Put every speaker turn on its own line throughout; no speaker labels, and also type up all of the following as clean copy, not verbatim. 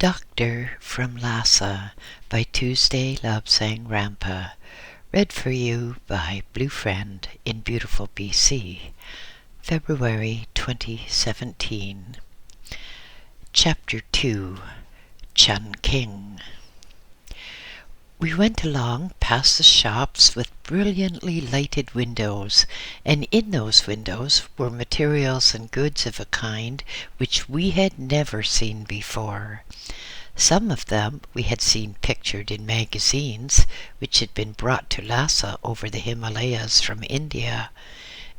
Doctor from Lhasa by Tuesday Lobsang Rampa. Read for you by BlueFriend in beautiful BC, February 2017. Chapter 2, Chungking. We went along past the shops with brilliantly lighted windows, and in those windows were materials and goods of a kind which we had never seen before. Some of them we had seen pictured in magazines which had been brought to Lhasa over the Himalayas from India,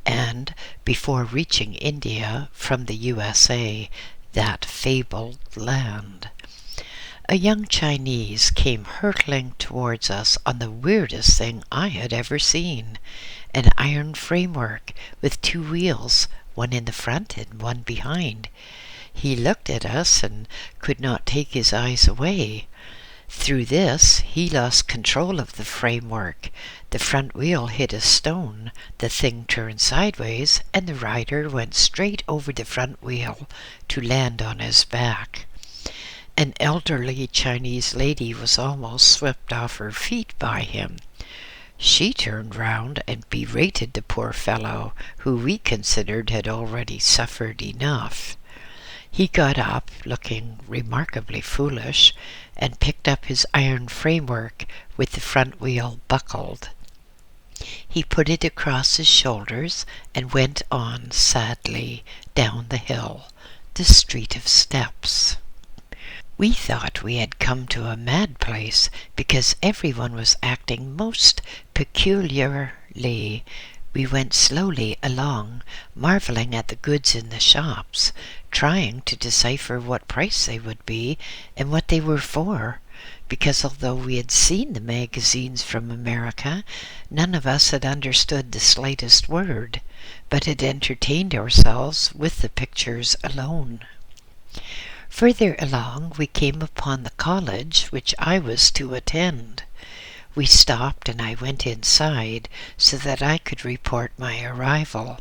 and, before reaching India, from the USA, that fabled land. A young Chinese came hurtling towards us on the weirdest thing I had ever seen, an iron framework with two wheels, one in the front and one behind. He looked at us and could not take his eyes away. Through this, he lost control of the framework. The front wheel hit a stone, the thing turned sideways, and the rider went straight over the front wheel to land on his back. An elderly Chinese lady was almost swept off her feet by him. She turned round and berated the poor fellow, who we considered had already suffered enough. He got up, looking remarkably foolish, and picked up his iron framework with the front wheel buckled. He put it across his shoulders and went on sadly down the hill, the street of steps. We thought we had come to a mad place, because everyone was acting most peculiarly. We went slowly along, marveling at the goods in the shops, trying to decipher what price they would be and what they were for, because although we had seen the magazines from America, none of us had understood the slightest word, but had entertained ourselves with the pictures alone. Further along, we came upon the college which I was to attend. We stopped and I went inside so that I could report my arrival.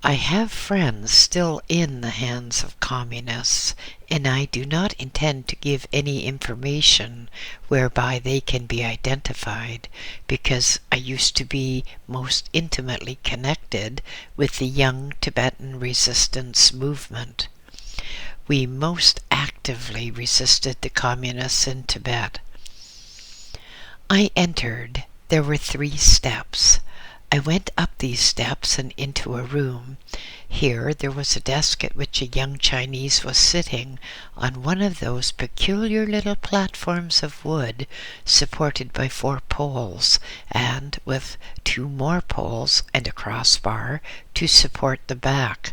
I have friends still in the hands of communists, and I do not intend to give any information whereby they can be identified, because I used to be most intimately connected with the young Tibetan resistance movement. We most actively resisted the communists in Tibet. I entered. There were 3 steps. I went up these steps and into a room. Here there was a desk at which a young Chinese was sitting on one of those peculiar little platforms of wood supported by 4 poles, and with 2 more poles and a crossbar to support the back.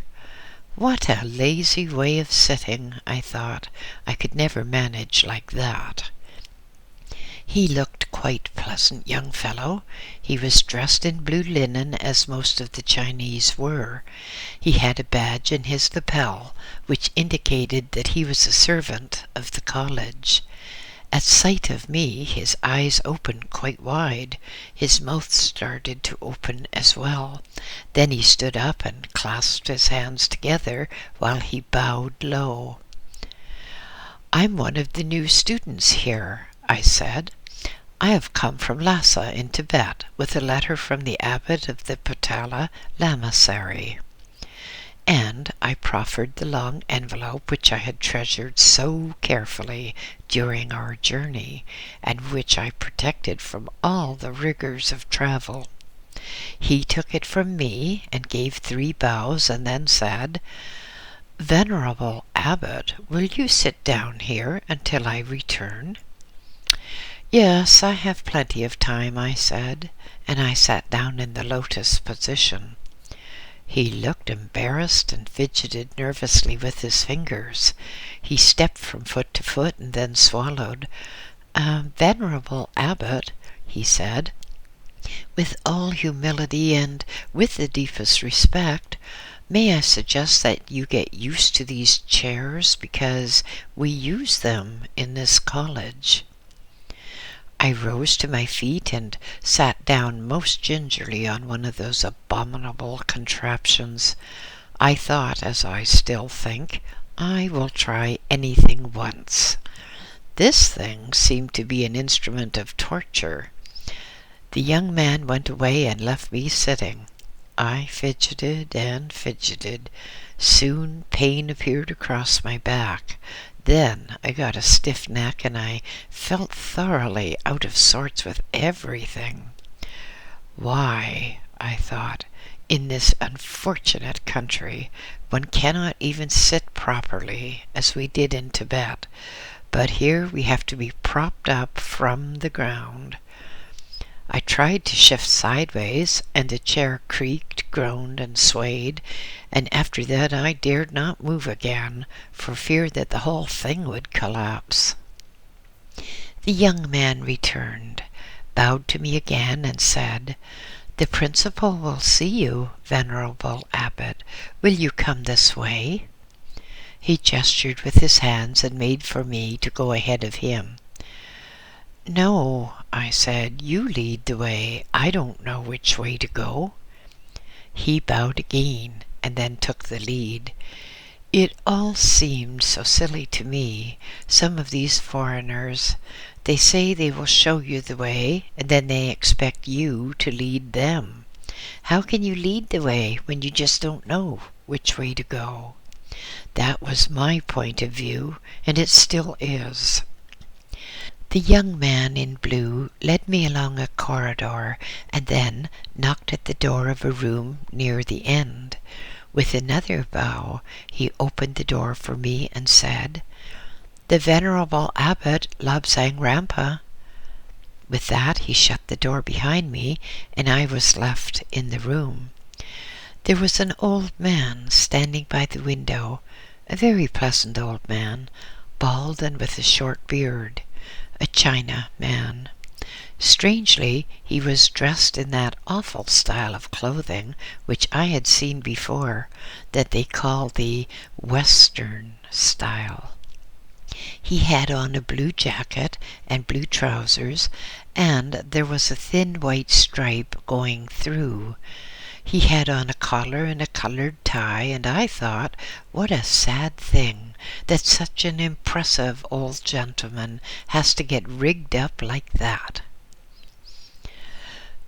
What a lazy way of sitting, I thought. I could never manage like that. He looked quite pleasant young fellow. He was dressed in blue linen, as most of the Chinese were. He had a badge in his lapel, which indicated that he was a servant of the college. At sight of me, his eyes opened quite wide. His mouth started to open as well. Then he stood up and clasped his hands together while he bowed low. "I'm one of the new students here," I said. "I have come from Lhasa in Tibet with a letter from the abbot of the Potala Lamasery." And I proffered the long envelope which I had treasured so carefully during our journey, and which I protected from all the rigors of travel. He took it from me and gave 3 bows, and then said, "Venerable Abbot, will you sit down here until I return?" "Yes, I have plenty of time," I said, and I sat down in the lotus position. He looked embarrassed and fidgeted nervously with his fingers. He stepped from foot to foot and then swallowed. "Venerable Abbot," he said, "with all humility and with the deepest respect, may I suggest that you get used to these chairs, because we use them in this college." I rose to my feet and sat down most gingerly on one of those abominable contraptions. I thought, as I still think, I will try anything once. This thing seemed to be an instrument of torture. The young man went away and left me sitting. I fidgeted and fidgeted. Soon pain appeared across my back. Then I got a stiff neck and I felt thoroughly out of sorts with everything. Why, I thought, in this unfortunate country one cannot even sit properly as we did in Tibet, but here we have to be propped up from the ground. I tried to shift sideways, and the chair creaked, groaned, and swayed, and after that I dared not move again, for fear that the whole thing would collapse. The young man returned, bowed to me again, and said, "The principal will see you, venerable abbot. Will you come this way?" He gestured with his hands and made for me to go ahead of him. "No," I said, "you lead the way. I don't know which way to go." He bowed again and then took the lead. It all seemed so silly to me. Some of these foreigners, they say they will show you the way, and then they expect you to lead them. How can you lead the way when you just don't know which way to go? That was my point of view, and it still is. The young man in blue led me along a corridor and then knocked at the door of a room near the end. With another bow, he opened the door for me and said, "The venerable abbot Lobsang Rampa." With that, he shut the door behind me, and I was left in the room. There was an old man standing by the window, a very pleasant old man, bald and with a short beard, a China man. Strangely, he was dressed in that awful style of clothing which I had seen before, that they call the Western style. He had on a blue jacket and blue trousers, and there was a thin white stripe going through. He had on a collar and a colored tie, and I thought, what a sad thing that such an impressive old gentleman has to get rigged up like that.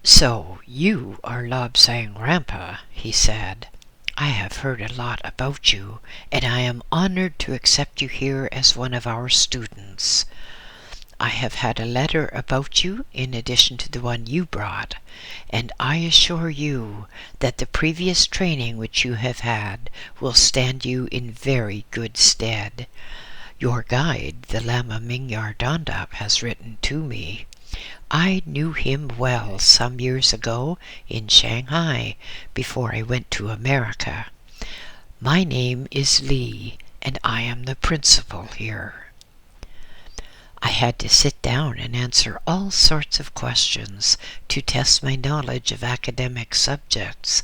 "So you are Lobsang Rampa," he said. "I have heard a lot about you, and I am honored to accept you here as one of our students. I have had a letter about you in addition to the one you brought, and I assure you that the previous training which you have had will stand you in very good stead. Your guide, the Lama Mingyar Dondup, has written to me. I knew him well some years ago in Shanghai before I went to America. My name is Lee, and I am the principal here." I had to sit down and answer all sorts of questions to test my knowledge of academic subjects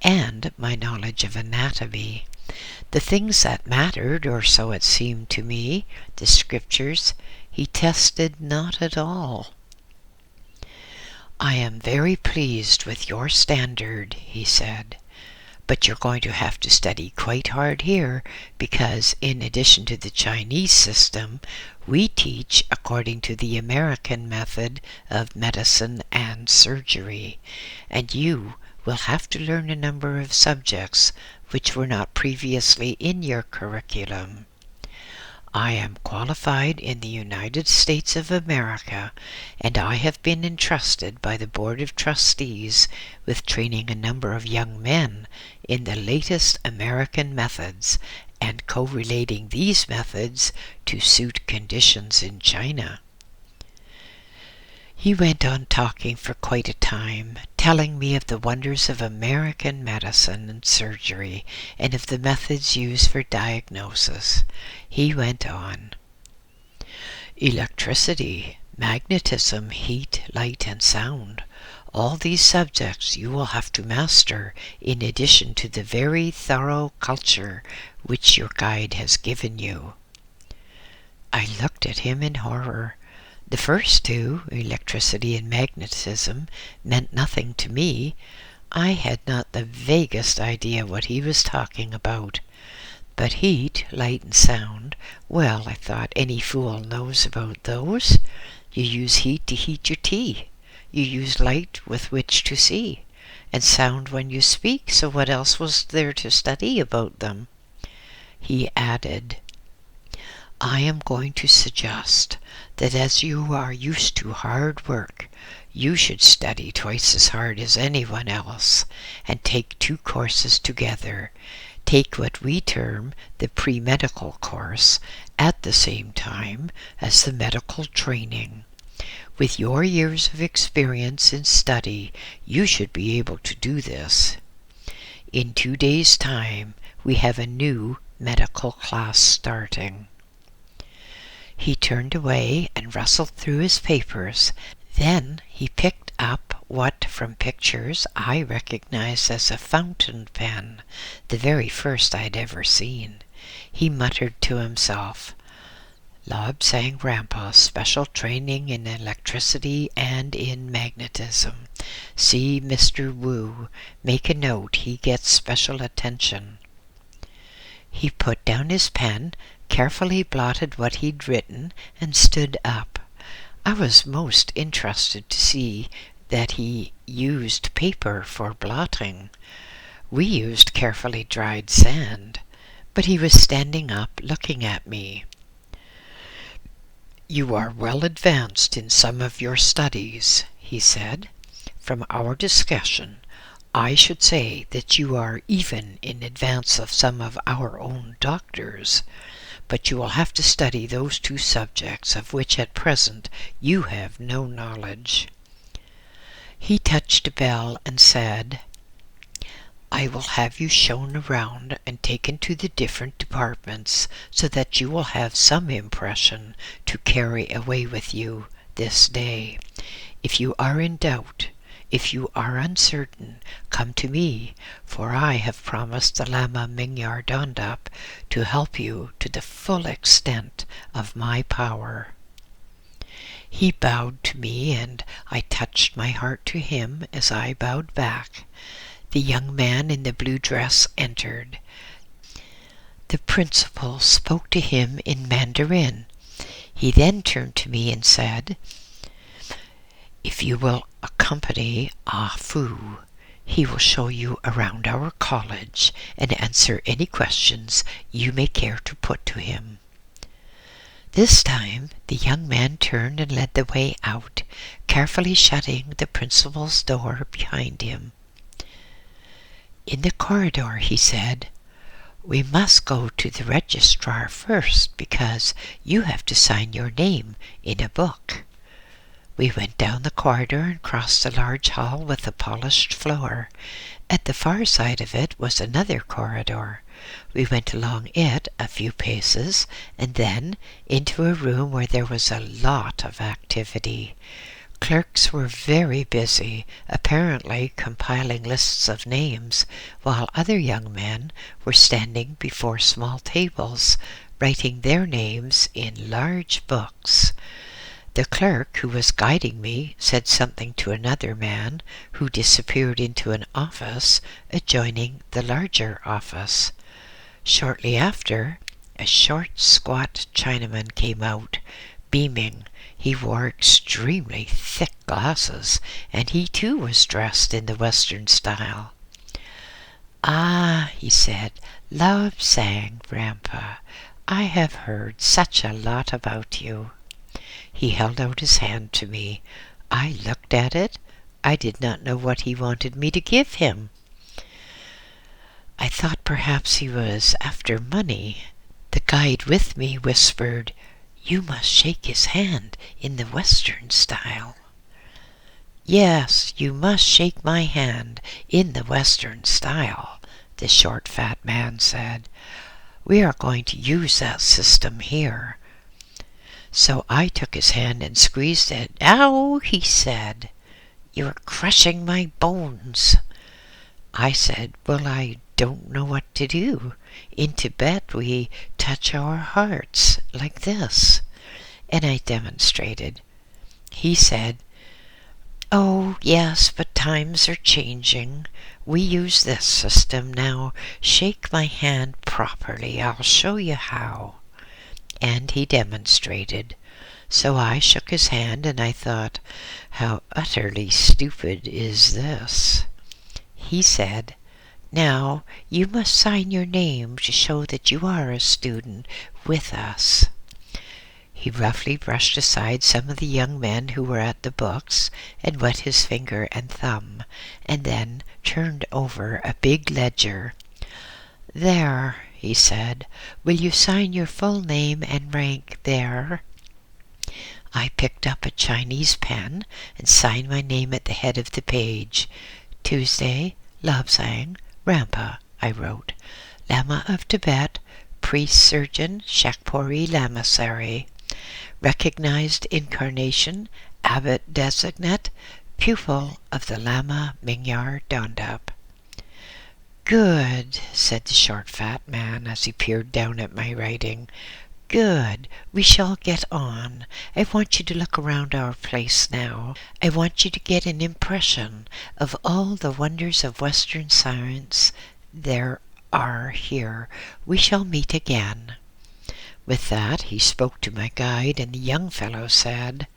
and my knowledge of anatomy. The things that mattered, or so it seemed to me, the scriptures, he tested not at all. "I am very pleased with your standard," he said, "but you're going to have to study quite hard here because in addition to the Chinese system, we teach according to the American method of medicine and surgery, and you will have to learn a number of subjects which were not previously in your curriculum. I am qualified in the United States of America, and I have been entrusted by the Board of Trustees with training a number of young men in the latest American methods and correlating these methods to suit conditions in China." He went on talking for quite a time, telling me of the wonders of American medicine and surgery, and of the methods used for diagnosis. He went on, "Electricity, magnetism, heat, light, and sound. All these subjects you will have to master in addition to the very thorough culture which your guide has given you." I looked at him in horror. The first two, electricity and magnetism, meant nothing to me. I had not the vaguest idea what he was talking about. But heat, light, and sound, well, I thought any fool knows about those. You use heat to heat your tea. You use light with which to see, and sound when you speak, so what else was there to study about them? He added, I am going to suggest that as you are used to hard work, you should study twice as hard as anyone else, and take 2 courses together. Take what we term the pre-medical course at the same time as the medical training. With your years of experience in study, you should be able to do this. In 2 days' time, we have a new medical class starting. He turned away and rustled through his papers. Then he picked up what from pictures I recognized as a fountain pen, the very first I'd ever seen. He muttered to himself, Lobsang Rampa, special training in electricity and in magnetism. See Mr. Wu. Make a note, he gets special attention. He put down his pen, carefully blotted what he'd written, and stood up. I was most interested to see that he used paper for blotting. We used carefully dried sand, but he was standing up, looking at me. You are well advanced in some of your studies, he said. From our discussion, I should say that you are even in advance of some of our own doctors, but you will have to study those 2 subjects of which at present you have no knowledge. He touched a bell and said, I will have you shown around and taken to the different departments so that you will have some impression to carry away with you this day. If you are in doubt, if you are uncertain, come to me, for I have promised the Lama Mingyar Dondup to help you to the full extent of my power. He bowed to me, and I touched my heart to him as I bowed back. The young man in the blue dress entered. The principal spoke to him in Mandarin. He then turned to me and said, If you will accompany Ah Fu, he will show you around our college and answer any questions you may care to put to him. This time the young man turned and led the way out, carefully shutting the principal's door behind him. In the corridor, he said, We must go to the registrar first, because you have to sign your name in a book. We went down the corridor and crossed a large hall with a polished floor. At the far side of it was another corridor. We went along it a few paces, and then into a room where there was a lot of activity. Clerks were very busy, apparently compiling lists of names, while other young men were standing before small tables, writing their names in large books. The clerk who was guiding me said something to another man, who disappeared into an office adjoining the larger office. Shortly after, a short, squat Chinaman came out, beaming. He wore extremely thick glasses, and he too was dressed in the Western style. Ah, he said, Lobsang Rampa, I have heard such a lot about you. He held out his hand to me. I looked at it. I did not know what he wanted me to give him. I thought perhaps he was after money. The guide with me whispered, You must shake his hand in the Western style. Yes, you must shake my hand in the Western style, the short fat man said. We are going to use that system here. So I took his hand and squeezed it. Ow, he said. You are crushing my bones. I said, Well, I don't know what to do. In Tibet we touch our hearts like this. And I demonstrated. He said, Oh, yes, but times are changing. We use this system. Now shake my hand properly. I'll show you how." And he demonstrated. So I shook his hand, and I thought, how utterly stupid is this? He said, "Now you must sign your name to show that you are a student with us." He roughly brushed aside some of the young men who were at the books and wet his finger and thumb, and then turned over a big ledger. "There," he said, "will you sign your full name and rank there?" I picked up a Chinese pen and signed my name at the head of the page. "Tuesday, Lobsang, Rampa," I wrote. "Lama of Tibet, priest surgeon, Shakpuri Lamasery. Recognized incarnation, abbot designate, pupil of the Lama Mingyar Dondup." "Good," said the short fat man as he peered down at my writing. "Good. We shall get on. I want you to look around our place now. I want you to get an impression of all the wonders of Western science there are here. We shall meet again." With that, he spoke to my guide, and the young fellow said,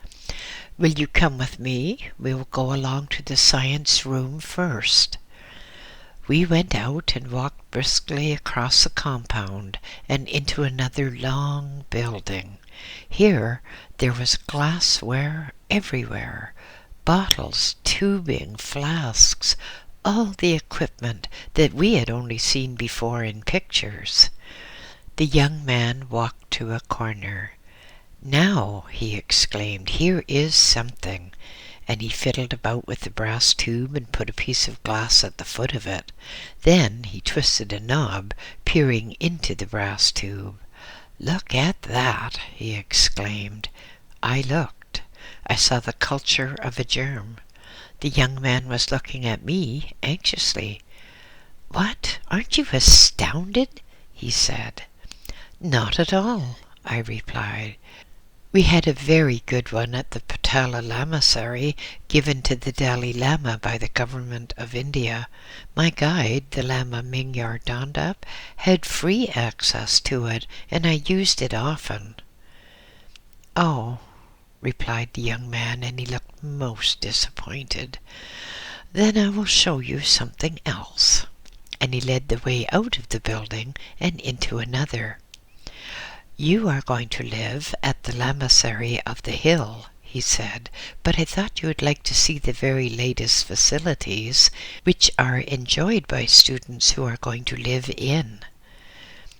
"Will you come with me? We will go along to the science room first." We went out and walked briskly across the compound and into another long building. Here there was glassware everywhere, bottles, tubing, flasks, all the equipment that we had only seen before in pictures. The young man walked to a corner. "Now," he exclaimed, "here is something." And he fiddled about with the brass tube and put a piece of glass at the foot of it. Then he twisted a knob, peering into the brass tube. "Look at that," he exclaimed. I looked. I saw the culture of a germ. The young man was looking at me anxiously. "What, aren't you astounded?" he said. "Not at all," I replied. "We had a very good one at the Patala Lamasery, given to the Dalai Lama by the government of India. My guide, the Lama Mingyar Dondup, had free access to it, and I used it often." "Oh," replied the young man, and he looked most disappointed. "Then I will show you something else." And he led the way out of the building and into another. "You are going to live at the Lamasery of the Hill," he said, "but I thought you would like to see the very latest facilities which are enjoyed by students who are going to live in."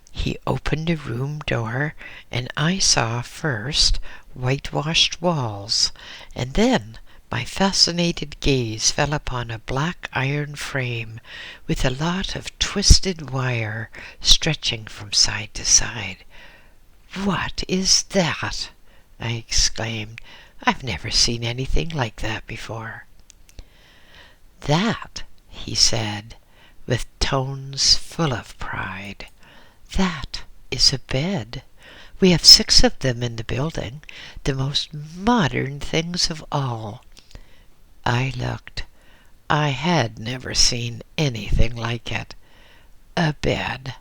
He opened a room door, and I saw first whitewashed walls, and then my fascinated gaze fell upon a black iron frame with a lot of twisted wire stretching from side to side. "What is that?" I exclaimed. "I've never seen anything like that before." "That," he said, with tones full of pride, "that is a bed. We have 6 of them in the building, the most modern things of all." I looked. I had never seen anything like it. "A bed,"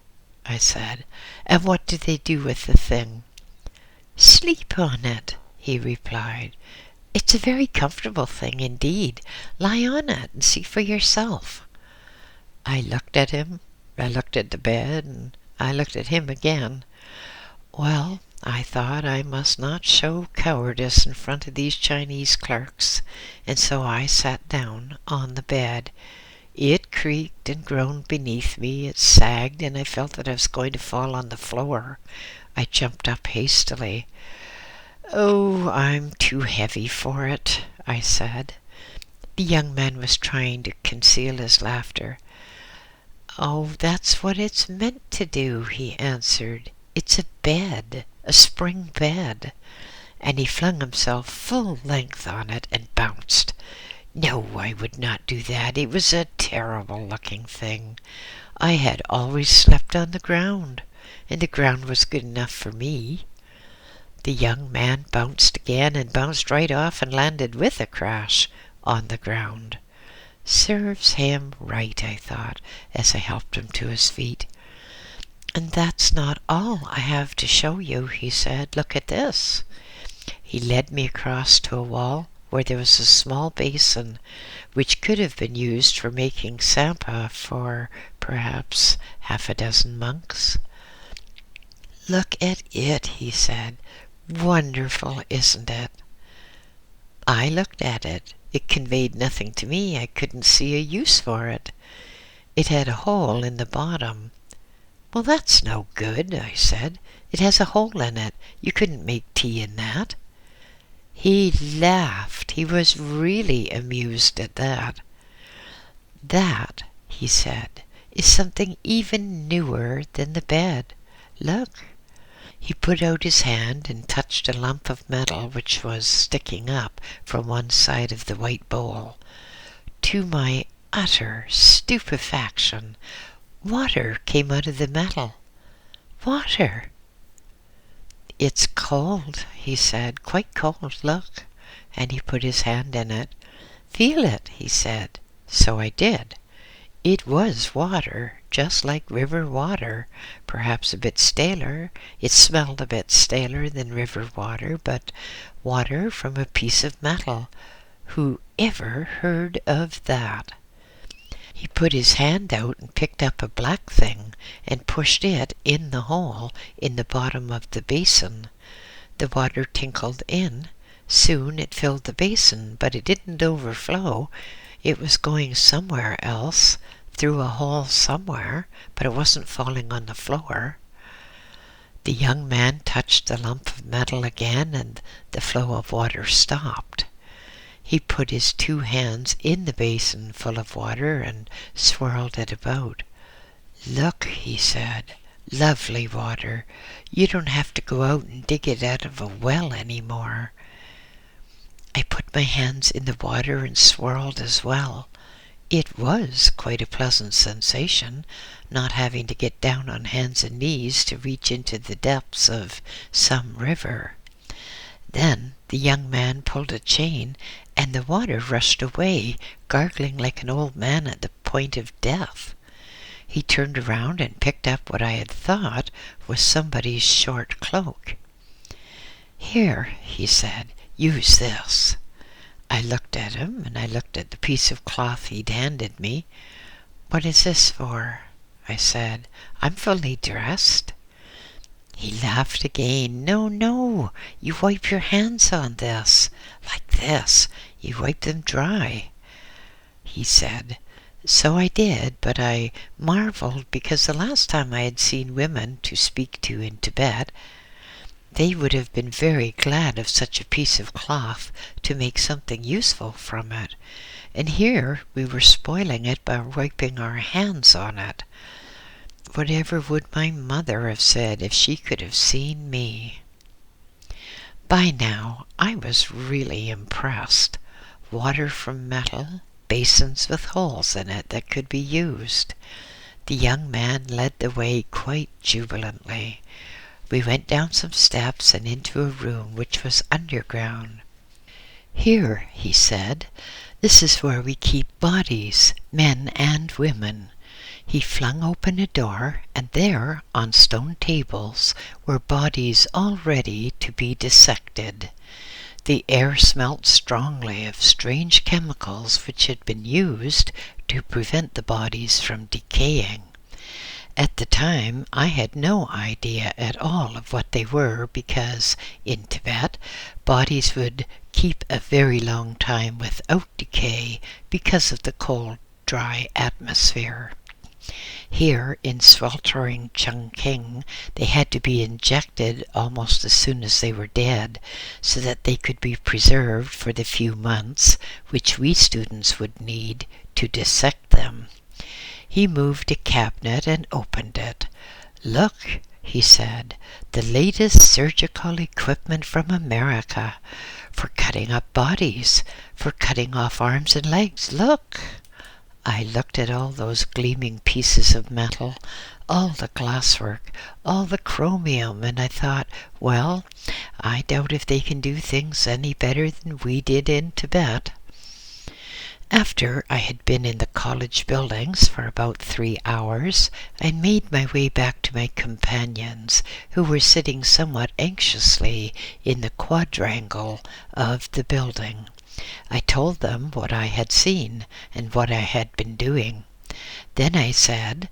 I said. "And what do they do with the thing?" "Sleep on it," he replied. "It's a very comfortable thing indeed. Lie on it and see for yourself." I looked at him, I looked at the bed, and I looked at him again. Well, I thought I must not show cowardice in front of these Chinese clerks, and so I sat down on the bed. It creaked and groaned beneath me, it sagged, and I felt that I was going to fall on the floor. I jumped up hastily. "Oh, I'm too heavy for it," I said. The young man was trying to conceal his laughter. "Oh, that's what it's meant to do," he answered. "It's a bed, a spring bed." And he flung himself full length on it and bounced. No, I would not do that. It was a terrible looking thing. I had always slept on the ground, and the ground was good enough for me. The young man bounced again and bounced right off and landed with a crash on the ground. Serves him right, I thought, as I helped him to his feet. And that's not all I have to show you, he said. Look at this. He led me across to a wall where there was a small basin which could have been used for making sampa for perhaps half a dozen monks. Look at it, he said. Wonderful, isn't it? I looked at it. It conveyed nothing to me. I couldn't see a use for it. It had a hole in the bottom. Well, that's no good, I said. It has a hole in it. You couldn't make tea in that. He laughed. He was really amused at that. That, he said, is something even newer than the bed. Look. He put out his hand and touched a lump of metal which was sticking up from one side of the white bowl. To my utter stupefaction, water came out of the metal. Water! It's cold, he said, quite cold, look. And he put his hand in it. Feel it, he said. So I did. It was water, just like river water, perhaps a bit staler. It smelled a bit staler than river water, but water from a piece of metal. Who ever heard of that? He put his hand out and picked up a black thing and pushed it in the hole in the bottom of the basin. The water tinkled in. Soon it filled the basin, but it didn't overflow. It was going somewhere else, through a hole somewhere, but it wasn't falling on the floor. The young man touched the lump of metal again, and the flow of water stopped. He put his two hands in the basin full of water and swirled it about. Look, he said, lovely water. You don't have to go out and dig it out of a well anymore. I put my hands in the water and swirled as well. It was quite a pleasant sensation, not having to get down on hands and knees to reach into the depths of some river. Then the young man pulled a chain, and the water rushed away, gargling like an old man at the point of death. He turned around and picked up what I had thought was somebody's short cloak. Here, he said, use this. I looked at him, and I looked at the piece of cloth he'd handed me. What is this for? I said. I'm fully dressed. He laughed again. No, no, you wipe your hands on this. Like this. You wipe them dry. He said. So I did, but I marveled because the last time I had seen women to speak to in Tibet, they would have been very glad of such a piece of cloth to make something useful from it. And here we were spoiling it by wiping our hands on it. Whatever would my mother have said if she could have seen me? By now I was really impressed. Water from metal, basins with holes in it that could be used. The young man led the way quite jubilantly. We went down some steps and into a room which was underground. Here, he said, this is where we keep bodies, men and women. He flung open a door, and there, on stone tables, were bodies all ready to be dissected. The air smelt strongly of strange chemicals which had been used to prevent the bodies from decaying. At the time, I had no idea at all of what they were because, in Tibet, bodies would keep a very long time without decay because of the cold, dry atmosphere. Here, in sweltering Chongqing, they had to be injected almost as soon as they were dead, so that they could be preserved for the few months which we students would need to dissect them. He moved a cabinet and opened it. Look, he said, the latest surgical equipment from America, for cutting up bodies, for cutting off arms and legs. Look! I looked at all those gleaming pieces of metal, all the glasswork, all the chromium, and I thought, well, I doubt if they can do things any better than we did in Tibet. After I had been in the college buildings for about 3 hours, I made my way back to my companions, who were sitting somewhat anxiously in the quadrangle of the building. I told them what I had seen and what I had been doing. Then I said,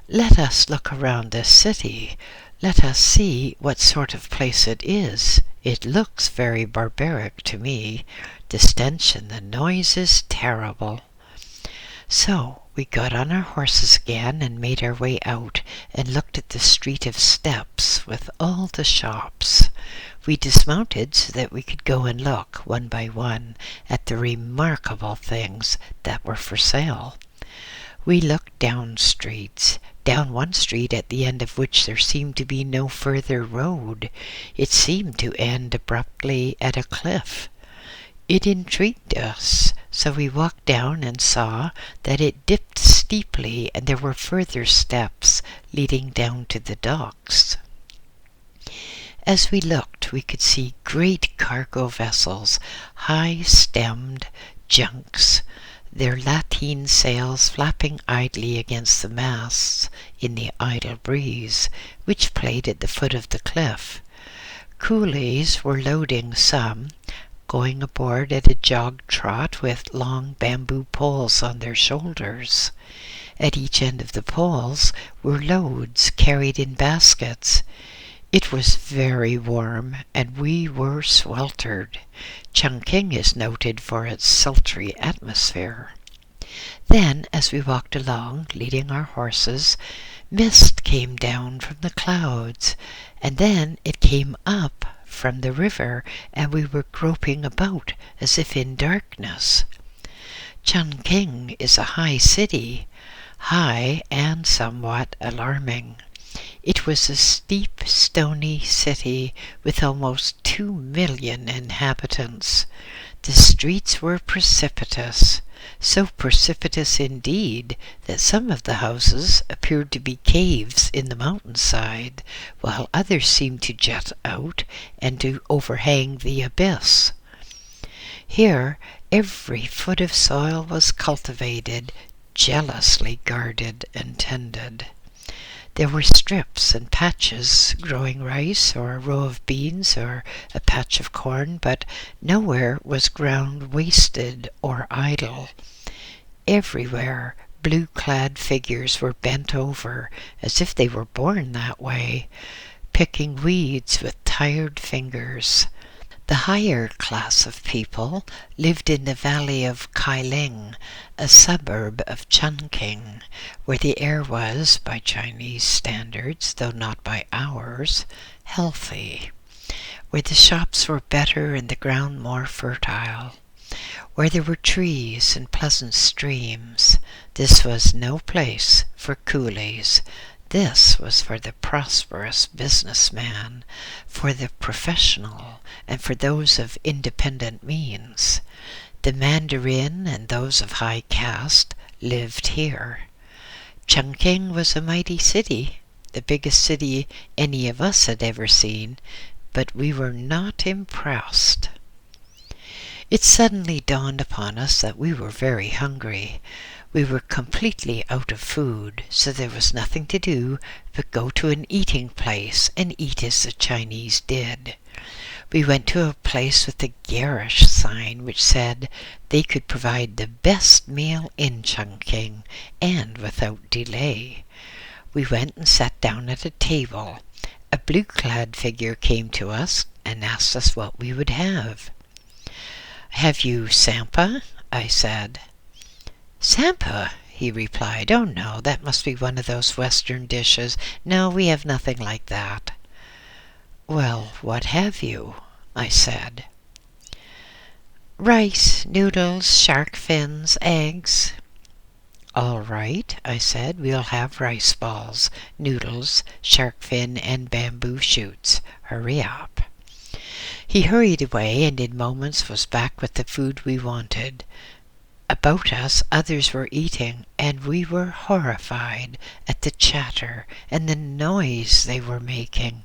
"Let us look around this city. Let us see what sort of place it is. It looks very barbaric to me. The stench and the noise is terrible." So we got on our horses again and made our way out and looked at the street of steps with all the shops. We dismounted so that we could go and look, one by one, at the remarkable things that were for sale. We looked down streets, down one street at the end of which there seemed to be no further road. It seemed to end abruptly at a cliff. It intrigued us, so we walked down and saw that it dipped steeply and there were further steps leading down to the docks. As we looked, we could see great cargo vessels, high-stemmed junks, their lateen sails flapping idly against the masts in the idle breeze, which played at the foot of the cliff. Coolies were loading some, going aboard at a jog-trot with long bamboo poles on their shoulders. At each end of the poles were loads carried in baskets. It was very warm, and we were sweltered. Chungking is noted for its sultry atmosphere. Then, as we walked along, leading our horses, mist came down from the clouds, and then it came up from the river, and we were groping about as if in darkness. Chungking is a high city, high and somewhat alarming. It was a steep, stony city with almost 2 million inhabitants. The streets were precipitous, so precipitous indeed that some of the houses appeared to be caves in the mountainside, while others seemed to jut out and to overhang the abyss. Here every foot of soil was cultivated, jealously guarded and tended. There were strips and patches growing rice or a row of beans or a patch of corn, but nowhere was ground wasted or idle. Everywhere blue-clad figures were bent over, as if they were born that way, picking weeds with tired fingers. The higher class of people lived in the valley of Kailing, a suburb of Chungking, where the air was, by Chinese standards, though not by ours, healthy, where the shops were better and the ground more fertile, where there were trees and pleasant streams. This was no place for coolies. This was for the prosperous businessman, for the professional, and for those of independent means. The mandarin and those of high caste lived here. Chungking was a mighty city, the biggest city any of us had ever seen, but we were not impressed. It suddenly dawned upon us that we were very hungry. We were completely out of food, so there was nothing to do but go to an eating place and eat as the Chinese did. We went to a place with a garish sign which said they could provide the best meal in Chungking, and without delay. We went and sat down at a table. A blue-clad figure came to us and asked us what we would have. "Have you sampa?" I said. "Sampa?" he replied. "Oh no, that must be one of those Western dishes. No, we have nothing like that." "Well, what have you?" I said. "Rice, noodles, shark fins, eggs." "All right," I said, "we'll have rice balls, noodles, shark fin, and bamboo shoots. Hurry up." He hurried away and in moments was back with the food we wanted. About us others were eating, and we were horrified at the chatter and the noise they were making.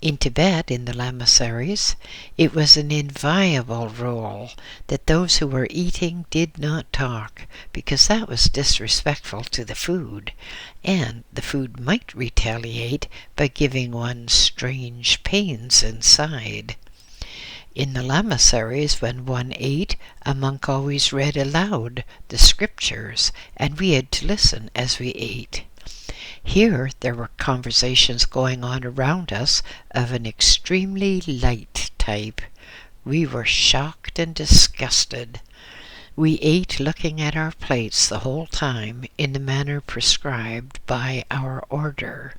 In Tibet, in the lamaseries, it was an inviolable rule that those who were eating did not talk, because that was disrespectful to the food, and the food might retaliate by giving one strange pains inside. In the lamaseries, when one ate, a monk always read aloud the scriptures, and we had to listen as we ate. Here there were conversations going on around us of an extremely light type. We were shocked and disgusted. We ate looking at our plates the whole time in the manner prescribed by our order.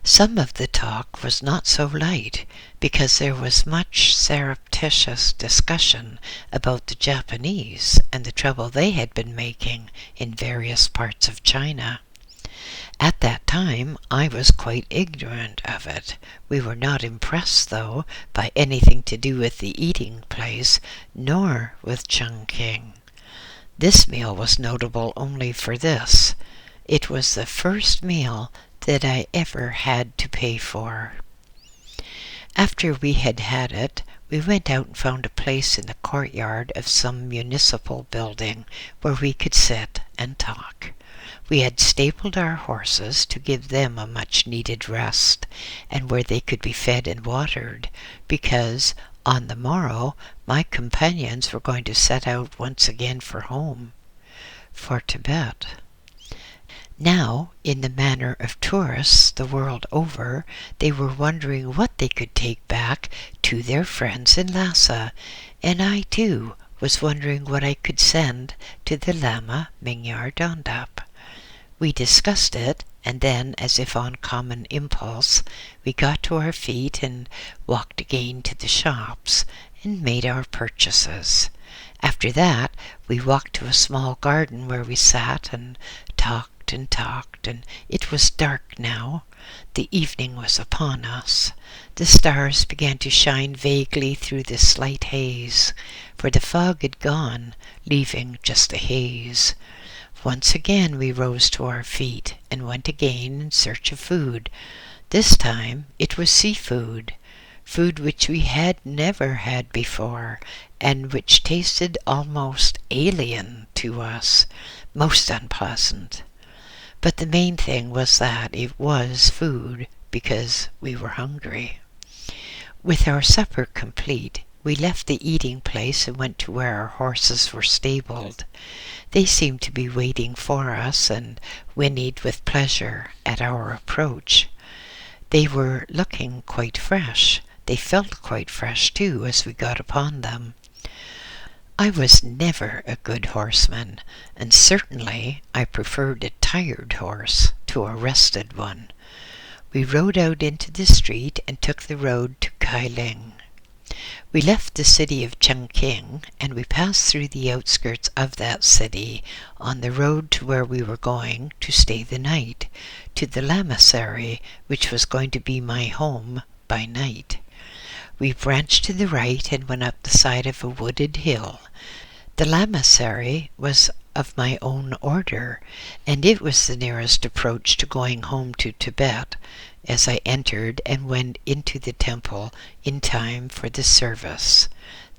Some of the talk was not so light, because there was much surreptitious discussion about the Japanese and the trouble they had been making in various parts of China. At that time, I was quite ignorant of it. We were not impressed, though, by anything to do with the eating place, nor with Chongqing. This meal was notable only for this. It was the first meal that I ever had to pay for. After we had had it, we went out and found a place in the courtyard of some municipal building where we could sit and talk. We had stabled our horses to give them a much-needed rest, and where they could be fed and watered, because on the morrow my companions were going to set out once again for home, for Tibet. Now, in the manner of tourists the world over, they were wondering what they could take back to their friends in Lhasa, and I too was wondering what I could send to the Lama Mingyar Dondup. We discussed it, and then, as if on common impulse, we got to our feet and walked again to the shops and made our purchases. After that, we walked to a small garden where we sat and talked, and it was dark now. The evening was upon us. The stars began to shine vaguely through the slight haze, for the fog had gone, leaving just a haze. Once again we rose to our feet and went again in search of food. This time it was seafood, food which we had never had before, and which tasted almost alien to us, most unpleasant. But the main thing was that it was food, because we were hungry. With our supper complete, we left the eating place and went to where our horses were stabled. They seemed to be waiting for us and whinnied with pleasure at our approach. They were looking quite fresh. They felt quite fresh, too, as we got upon them. I was never a good horseman, and certainly I preferred a tired horse to a rested one. We rode out into the street and took the road to Kailing. We left the city of Chongqing, and we passed through the outskirts of that city on the road to where we were going to stay the night, to the lamasery, which was going to be my home by night. We branched to the right and went up the side of a wooded hill. The lamasery was of my own order, and it was the nearest approach to going home to Tibet, as I entered and went into the temple in time for the service.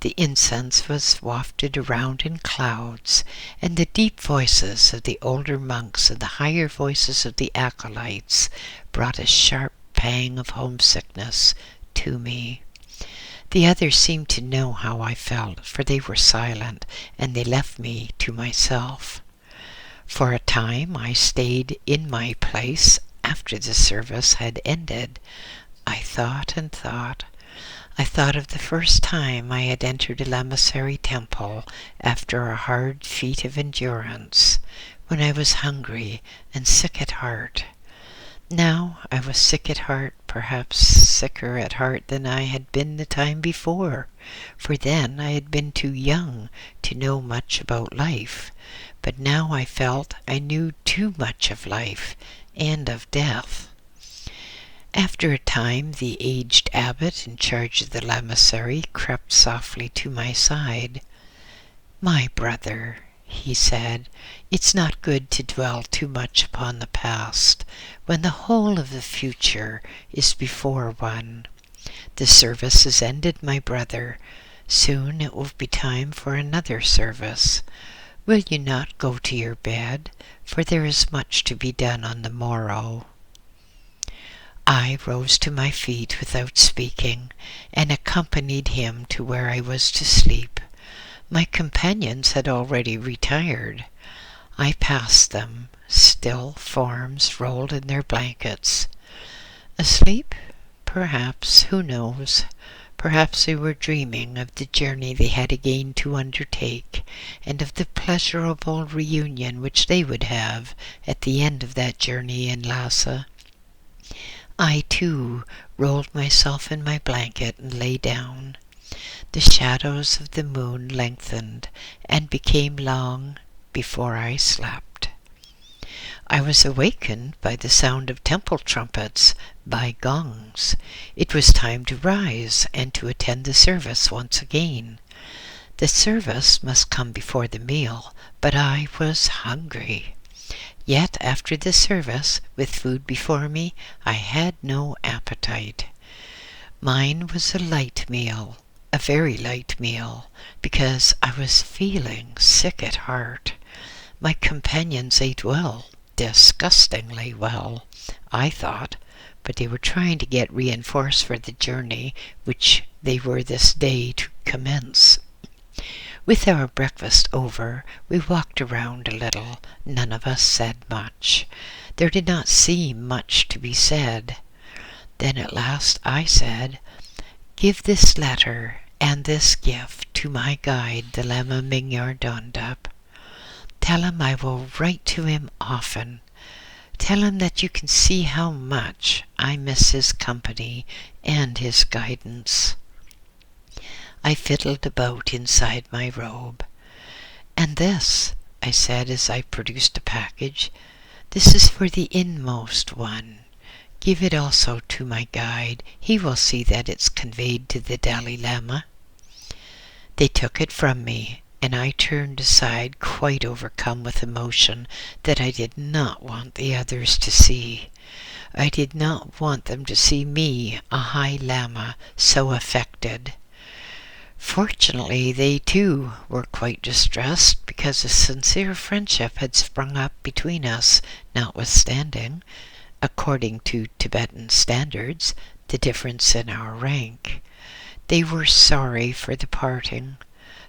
The incense was wafted around in clouds, and the deep voices of the older monks and the higher voices of the acolytes brought a sharp pang of homesickness to me. The others seemed to know how I felt, for they were silent, and they left me to myself. For a time I stayed in my place after the service had ended. I thought and thought. I thought of the first time I had entered a lamasery temple after a hard feat of endurance, when I was hungry and sick at heart. Now I was sick at heart, perhaps sicker at heart than I had been the time before, for then I had been too young to know much about life, but now I felt I knew too much of life and of death. After a time, the aged abbot in charge of the lamasery crept softly to my side. "My brother," he said, "it's not good to dwell too much upon the past when the whole of the future is before one. The service is ended, my brother. Soon it will be time for another service. Will you not go to your bed, for there is much to be done on the morrow?" I rose to my feet without speaking, and accompanied him to where I was to sleep. My companions had already retired. I passed them, still forms rolled in their blankets. Asleep? Perhaps, who knows? Perhaps they were dreaming of the journey they had again to undertake, and of the pleasurable reunion which they would have at the end of that journey in Lhasa. I, too, rolled myself in my blanket and lay down. The shadows of the moon lengthened and became long before I slept. I was awakened by the sound of temple trumpets, by gongs. It was time to rise and to attend the service once again. The service must come before the meal, but I was hungry. Yet after the service, with food before me, I had no appetite. Mine was a light meal, a very light meal, because I was feeling sick at heart. My companions ate well, disgustingly well, I thought, but they were trying to get reinforced for the journey which they were this day to commence. With our breakfast over, we walked around a little. None of us said much. There did not seem much to be said. Then at last I said, "Give this letter and this gift to my guide, the Lama Mingyar Dondup. Tell him I will write to him often. Tell him that you can see how much I miss his company and his guidance." I fiddled about inside my robe. "And this," I said as I produced a package, "this is for the inmost one. Give it also to my guide. He will see that it's conveyed to the Dalai Lama." They took it from me, and I turned aside quite overcome with emotion that I did not want the others to see. I did not want them to see me, a High Lama, so affected. Fortunately, they too were quite distressed, because a sincere friendship had sprung up between us, notwithstanding, according to Tibetan standards, the difference in our rank. They were sorry for the parting,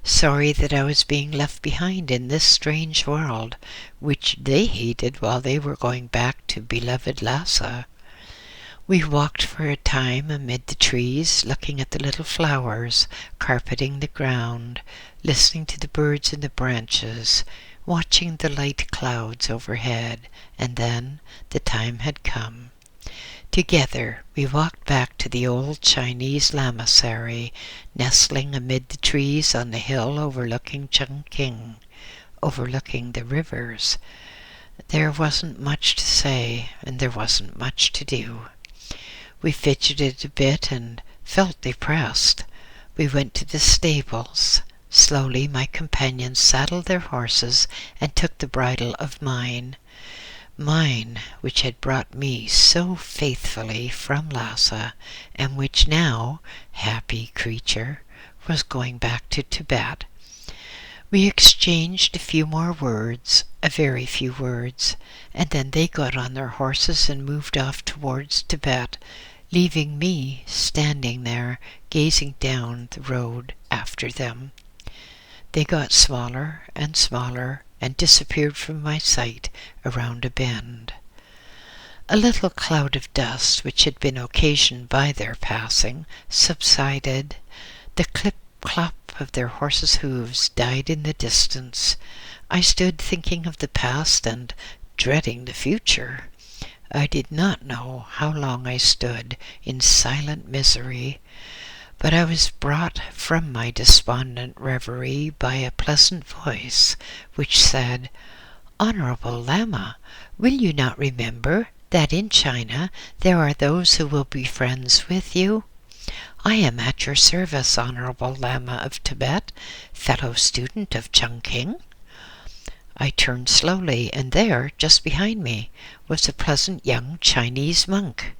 sorry that I was being left behind in this strange world, which they hated while they were going back to beloved Lhasa. We walked for a time amid the trees, looking at the little flowers carpeting the ground, listening to the birds in the branches, watching the light clouds overhead, and then the time had come. Together we walked back to the old Chinese lamasery, nestling amid the trees on the hill overlooking Changtang, overlooking the rivers. There wasn't much to say, and there wasn't much to do. We fidgeted a bit and felt depressed. We went to the stables. Slowly my companions saddled their horses and took the bridle of mine, which had brought me so faithfully from Lhasa, and which now, happy creature, was going back to Tibet. We exchanged a few more words, a very few words, and then they got on their horses and moved off towards Tibet, leaving me standing there, gazing down the road after them. They got smaller and smaller and disappeared from my sight around a bend. A little cloud of dust, which had been occasioned by their passing, subsided. The clip-clop of their horses' hooves died in the distance. I stood thinking of the past and dreading the future. I did not know how long I stood in silent misery, but I was brought from my despondent reverie by a pleasant voice which said, "Honorable Lama, will you not remember that in China there are those who will be friends with you? I am at your service, Honorable Lama of Tibet, fellow student of Chungking." I turned slowly, and there, just behind me, was a pleasant young Chinese monk.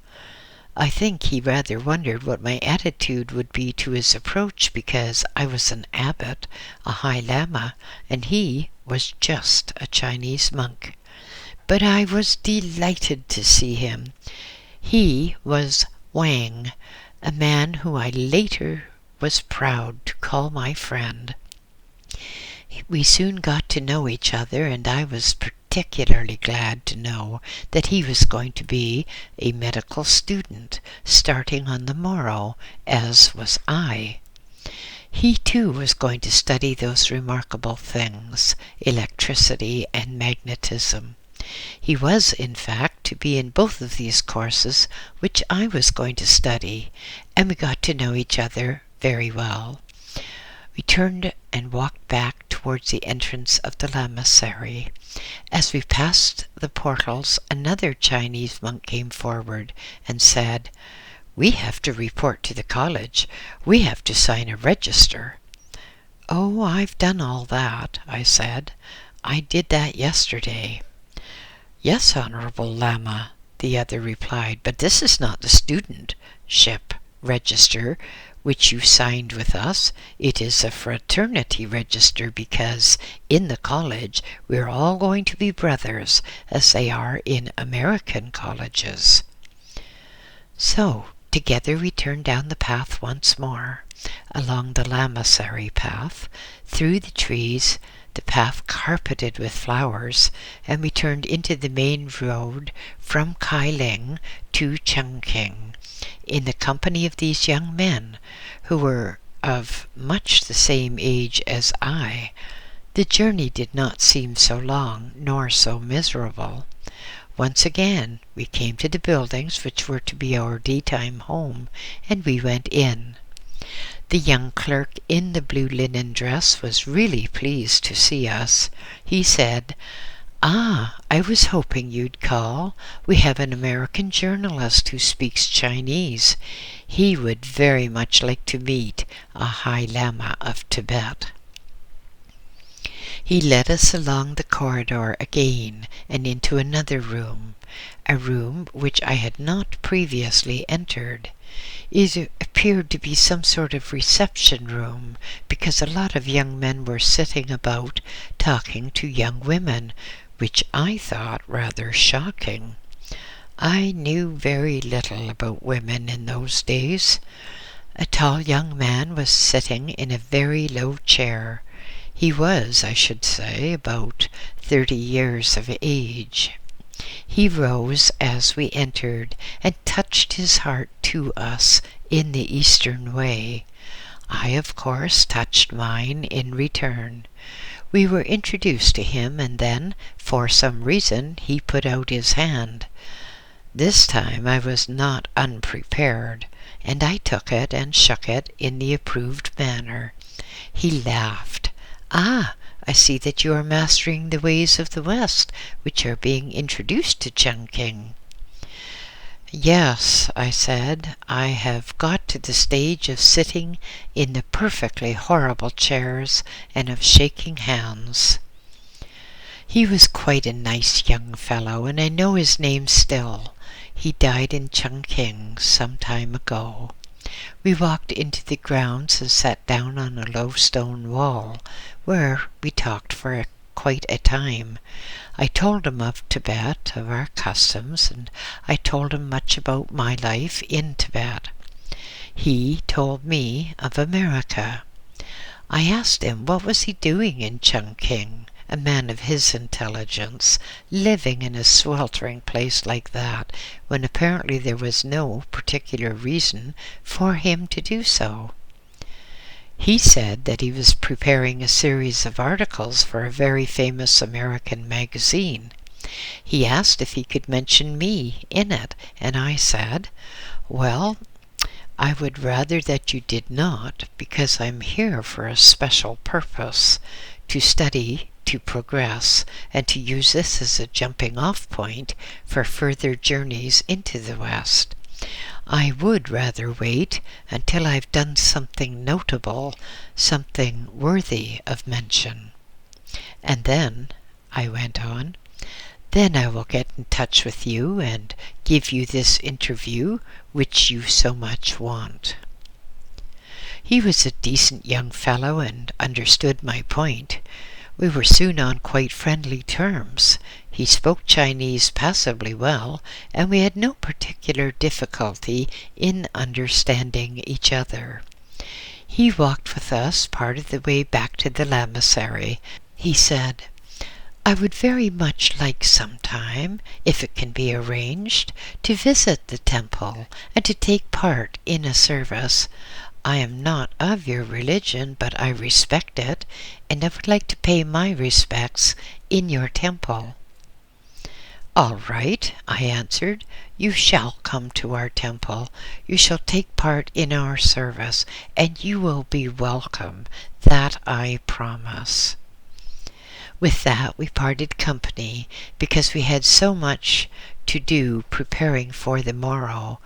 I think he rather wondered what my attitude would be to his approach, because I was an abbot, a high lama, and he was just a Chinese monk. But I was delighted to see him. He was Wang, a man who I later was proud to call my friend. We soon got to know each other, and I was particularly glad to know that he was going to be a medical student starting on the morrow, as was I. He too was going to study those remarkable things, electricity and magnetism. He was, in fact, to be in both of these courses which I was going to study, and we got to know each other very well. We turned and walked back towards the entrance of the lamasery. As we passed the portals, another Chinese monk came forward and said, "We have to report to the college. We have to sign a register." "Oh, I've done all that," I said. "I did that yesterday." "Yes, Honorable Lama," the other replied, "but this is not the studentship register which you signed with us. It is a fraternity register, because in the college we're all going to be brothers, as they are in American colleges." So, together we turned down the path once more, along the lamasery path, through the trees, the path carpeted with flowers, and we turned into the main road from Kailing to Chungking, in the company of these young men, who were of much the same age as I. The journey did not seem so long, nor so miserable. Once again we came to the buildings which were to be our daytime home, and we went in. The young clerk in the blue linen dress was really pleased to see us. He said, "Ah, I was hoping you'd call. We have an American journalist who speaks Chinese. He would very much like to meet a High Lama of Tibet." He led us along the corridor again and into another room, a room which I had not previously entered. It appeared to be some sort of reception room, because a lot of young men were sitting about talking to young women, which I thought rather shocking. I knew very little about women in those days. A tall young man was sitting in a very low chair. He was, I should say, about 30 years of age. He rose as we entered and touched his heart to us in the Eastern way. I, of course, touched mine in return. We were introduced to him, and then, for some reason, he put out his hand. This time I was not unprepared, and I took it and shook it in the approved manner. He laughed. "Ah, I see that you are mastering the ways of the West, which are being introduced to Chungking." "Yes," I said, "I have got to the stage of sitting in the perfectly horrible chairs and of shaking hands." He was quite a nice young fellow, and I know his name still. He died in Chungking some time ago. We walked into the grounds and sat down on a low stone wall, where we talked for quite a time. I told him of Tibet, of our customs, and I told him much about my life in Tibet. He told me of America. I asked him what was he doing in Chungking, a man of his intelligence, living in a sweltering place like that, when apparently there was no particular reason for him to do so. He said that he was preparing a series of articles for a very famous American magazine. He asked if he could mention me in it, and I said, "Well, I would rather that you did not, because I'm here for a special purpose, to study, to progress, and to use this as a jumping-off point for further journeys into the West. I would rather wait until I've done something notable, something worthy of mention. And then I went on. Then I will get in touch with you and give you this interview which you so much want. He was a decent young fellow and understood my point. We were soon on quite friendly terms. He spoke Chinese passably well, and we had no particular difficulty in understanding each other. He walked with us part of the way back to the lamasery. He said, "I would very much like sometime, if it can be arranged, to visit the temple and to take part in a service. I am not of your religion, but I respect it, and I would like to pay my respects in your temple." "All right," I answered. "You shall come to our temple. You shall take part in our service, and you will be welcome. That I promise." With that we parted company, because we had so much to do preparing for the morrow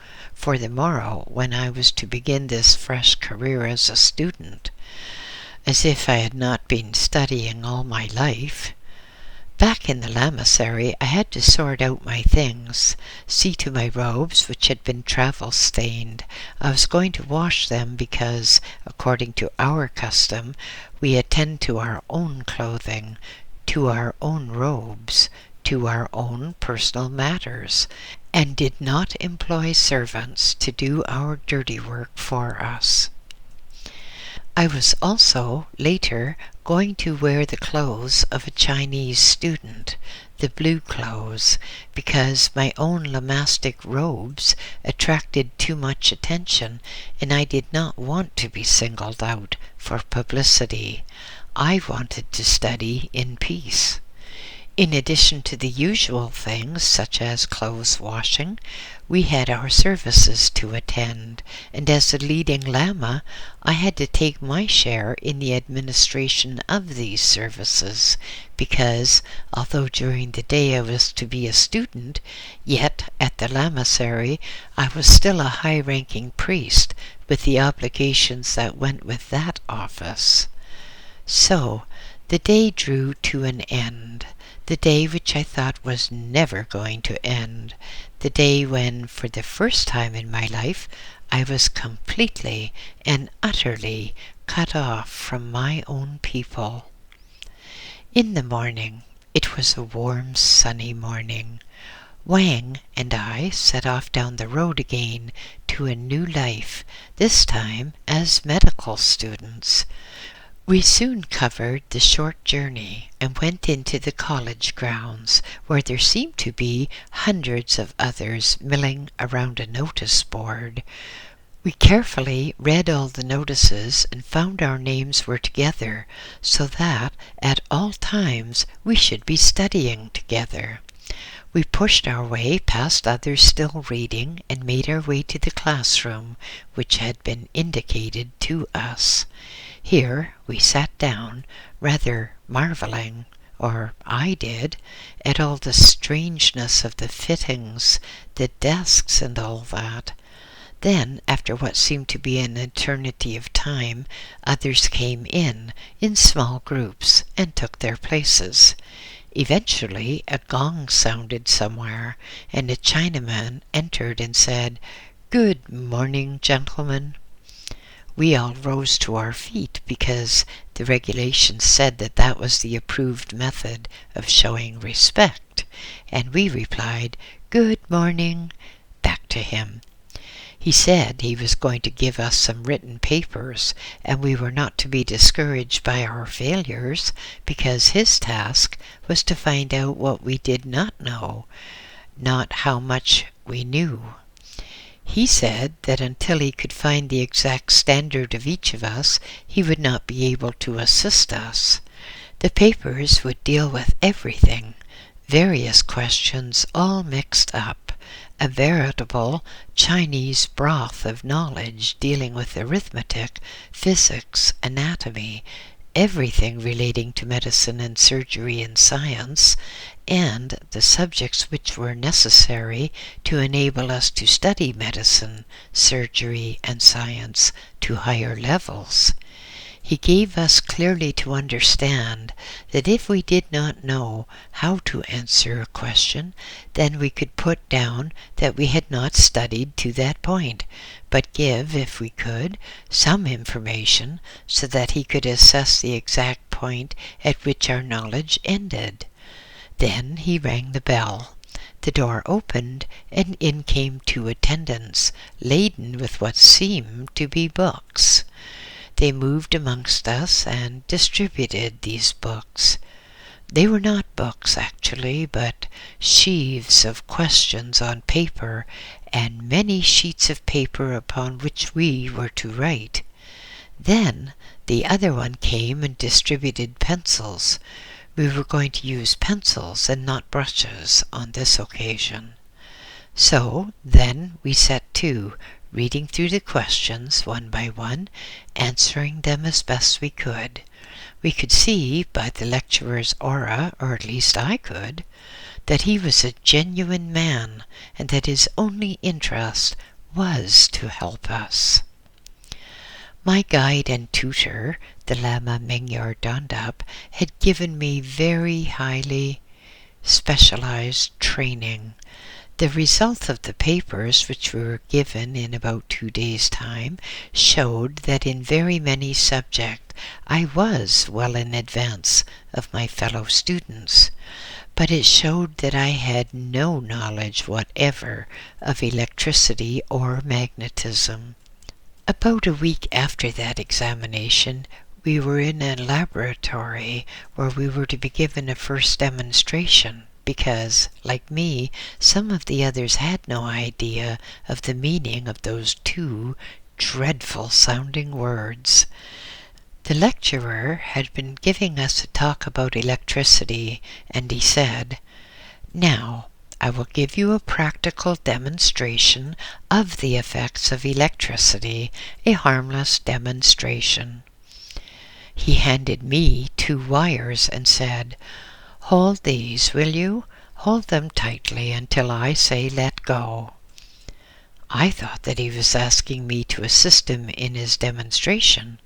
when I was to begin this fresh career as a student. As if I had not been studying all my life. Back in the lamasery I had to sort out my things, see to my robes which had been travel-stained. I was going to wash them because, according to our custom, we attend to our own clothing, to our own robes, to our own personal matters, and did not employ servants to do our dirty work for us. I was also, later, going to wear the clothes of a Chinese student, the blue clothes, because my own lamastic robes attracted too much attention, and I did not want to be singled out for publicity. I wanted to study in peace. In addition to the usual things, such as clothes washing, we had our services to attend, and as the leading Lama, I had to take my share in the administration of these services, because, although during the day I was to be a student, yet at the lamasery I was still a high-ranking priest, with the obligations that went with that office. So, the day drew to an end. The day which I thought was never going to end, the day when, for the first time in my life, I was completely and utterly cut off from my own people. In the morning, it was a warm, sunny morning, Wang and I set off down the road again to a new life, this time as medical students. We soon covered the short journey and went into the college grounds, where there seemed to be hundreds of others milling around a notice board. We carefully read all the notices and found our names were together, so that at all times we should be studying together. We pushed our way past others still reading and made our way to the classroom, which had been indicated to us. Here we sat down, rather marveling, or I did, at all the strangeness of the fittings, the desks, and all that. Then, after what seemed to be an eternity of time, others came in small groups, and took their places. Eventually a gong sounded somewhere, and a Chinaman entered and said, "Good morning, gentlemen." We all rose to our feet because the regulations said that that was the approved method of showing respect, and we replied, "Good morning," back to him. He said he was going to give us some written papers, and we were not to be discouraged by our failures, because his task was to find out what we did not know, not how much we knew. He said that until he could find the exact standard of each of us, he would not be able to assist us. The papers would deal with everything, various questions all mixed up, a veritable Chinese broth of knowledge dealing with arithmetic, physics, anatomy, everything relating to medicine and surgery and science, and the subjects which were necessary to enable us to study medicine, surgery, and science to higher levels. He gave us clearly to understand that if we did not know how to answer a question, then we could put down that we had not studied to that point, but give, if we could, some information so that he could assess the exact point at which our knowledge ended. Then he rang the bell. The door opened, and in came 2 attendants, laden with what seemed to be books. They moved amongst us and distributed these books. They were not books, actually, but sheaves of questions on paper, and many sheets of paper upon which we were to write. Then the other one came and distributed pencils. We were going to use pencils and not brushes on this occasion. So then we set to, reading through the questions one by one, answering them as best we could. We could see by the lecturer's aura, or at least I could, that he was a genuine man, and that his only interest was to help us. My guide and tutor, the Lama Mingyar Dondup, had given me very highly specialized training. The result of the papers, which we were given in about 2 days' time, showed that in very many subjects I was well in advance of my fellow students, but it showed that I had no knowledge whatever of electricity or magnetism. About a week after that examination, we were in a laboratory where we were to be given a first demonstration, because, like me, some of the others had no idea of the meaning of those 2 dreadful-sounding words. The lecturer had been giving us a talk about electricity, and he said, "Now, I will give you a practical demonstration of the effects of electricity, a harmless demonstration." He handed me 2 wires and said, "Hold these, will you? Hold them tightly until I say let go." I thought that he was asking me to assist him in his demonstration.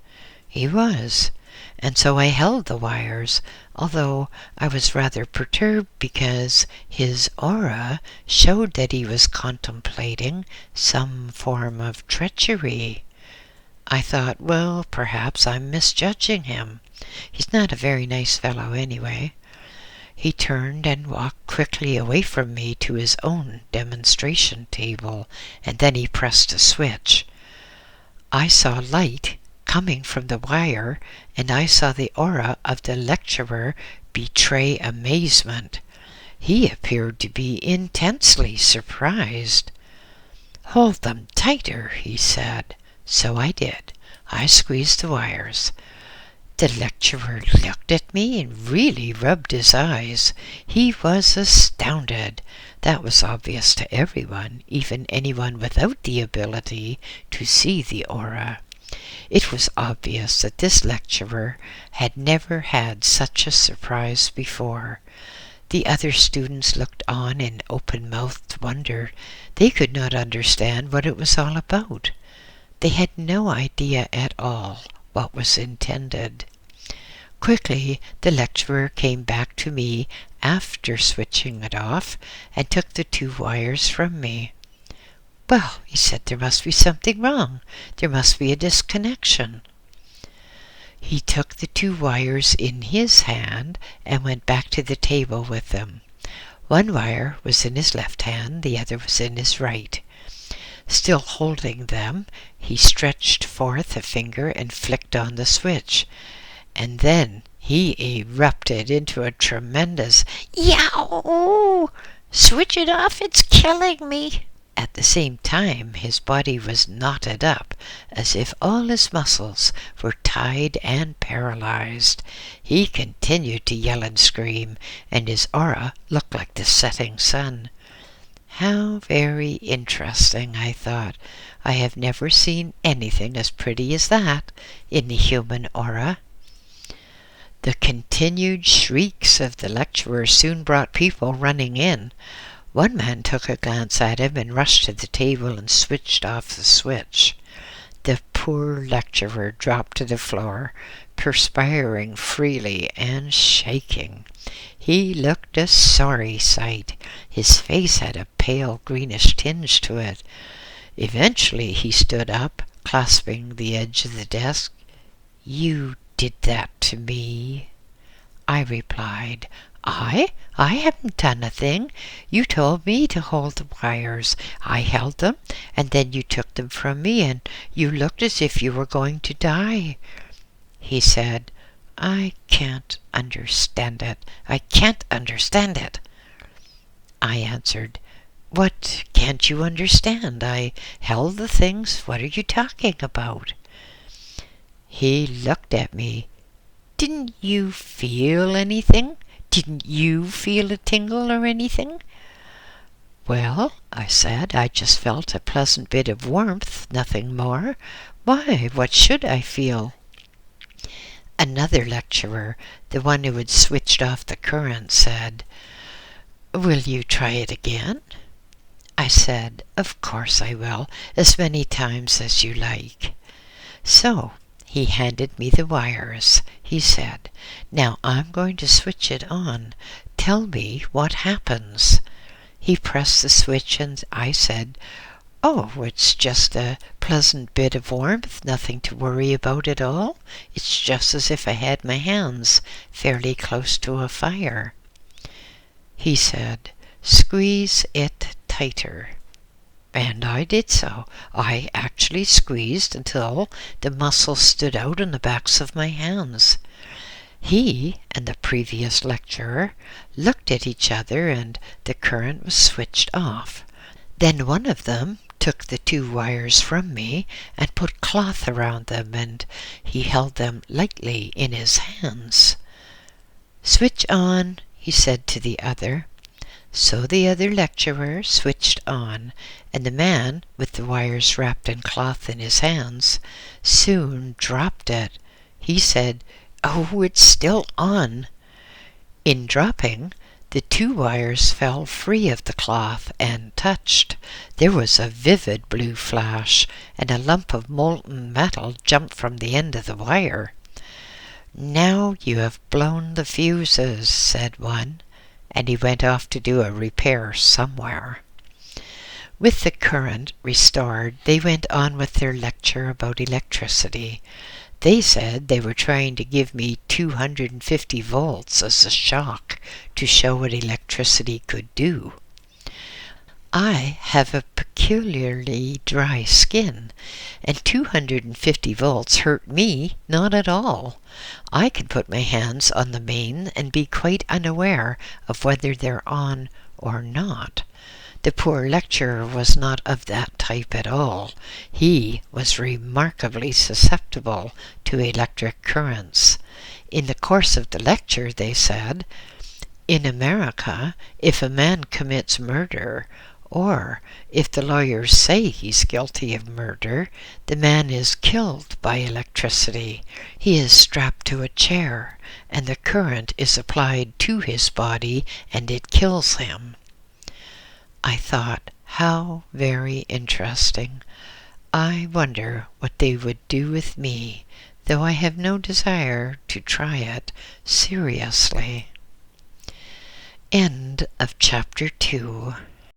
He was, and so I held the wires, although I was rather perturbed because his aura showed that he was contemplating some form of treachery. I thought, well, perhaps I'm misjudging him. He's not a very nice fellow anyway. He turned and walked quickly away from me to his own demonstration table, and then he pressed a switch. I saw light coming from the wire, and I saw the aura of the lecturer betray amazement. He appeared to be intensely surprised. "Hold them tighter," he said. So I did. I squeezed the wires. The lecturer looked at me and really rubbed his eyes. He was astounded. That was obvious to everyone, even anyone without the ability to see the aura. It was obvious that this lecturer had never had such a surprise before. The other students looked on in open-mouthed wonder. They could not understand what it was all about. They had no idea at all what was intended. Quickly, the lecturer came back to me after switching it off and took the 2 wires from me. "Well," he said, "there must be something wrong. There must be a disconnection." He took the 2 wires in his hand and went back to the table with them. One wire was in his left hand, the other was in his right. Still holding them, he stretched forth a finger and flicked on the switch, and then he erupted into a tremendous "Yow! Switch it off, it's killing me!" At the same time, his body was knotted up, as if all his muscles were tied and paralyzed. He continued to yell and scream, and his aura looked like the setting sun. How very interesting, I thought. I have never seen anything as pretty as that in the human aura. The continued shrieks of the lecturer soon brought people running in. One man took a glance at him and rushed to the table and switched off the switch. The poor lecturer dropped to the floor, perspiring freely and shaking. He looked a sorry sight. His face had a pale greenish tinge to it. Eventually he stood up, clasping the edge of the desk. "You did that to me," I replied. I haven't done a thing. You told me to hold the wires. I held them, and then you took them from me, and you looked as if you were going to die." He said, "I can't understand it. I can't understand it." I answered, "What can't you understand? I held the things. What are you talking about?" He looked at me. "Didn't you feel anything? Didn't you feel a tingle or anything?" "Well," I said, "I just felt a pleasant bit of warmth, nothing more. Why, what should I feel?" Another lecturer, the one who had switched off the current, said, "Will you try it again?" I said, "Of course I will, as many times as you like." So he handed me the wires. He said, "Now I'm going to switch it on. Tell me what happens." He pressed the switch and I said, "Oh, it's just a pleasant bit of warmth, nothing to worry about at all. It's just as if I had my hands fairly close to a fire." He said, "Squeeze it tighter." And I did so. I actually squeezed until the muscles stood out on the backs of my hands. He and the previous lecturer looked at each other, and the current was switched off. Then one of them took the 2 wires from me and put cloth around them, and he held them lightly in his hands. "Switch on," he said to the other. So the other lecturer switched on, and the man with the wires wrapped in cloth in his hands soon dropped it. He said, "Oh, it's still on." In dropping, the 2 wires fell free of the cloth and touched. There was a vivid blue flash, and a lump of molten metal jumped from the end of the wire. "Now you have blown the fuses," said one, and he went off to do a repair somewhere. With the current restored, they went on with their lecture about electricity. They said they were trying to give me 250 volts as a shock to show what electricity could do. I have a peculiarly dry skin, and 250 volts hurt me not at all. I can put my hands on the main and be quite unaware of whether they're on or not. The poor lecturer was not of that type at all. He was remarkably susceptible to electric currents. In the course of the lecture, they said, in America, if a man commits murder, or if the lawyers say he's guilty of murder, the man is killed by electricity. He is strapped to a chair, and the current is applied to his body, and it kills him. I thought, how very interesting. I wonder what they would do with me, though I have no desire to try it seriously. End of chapter 2.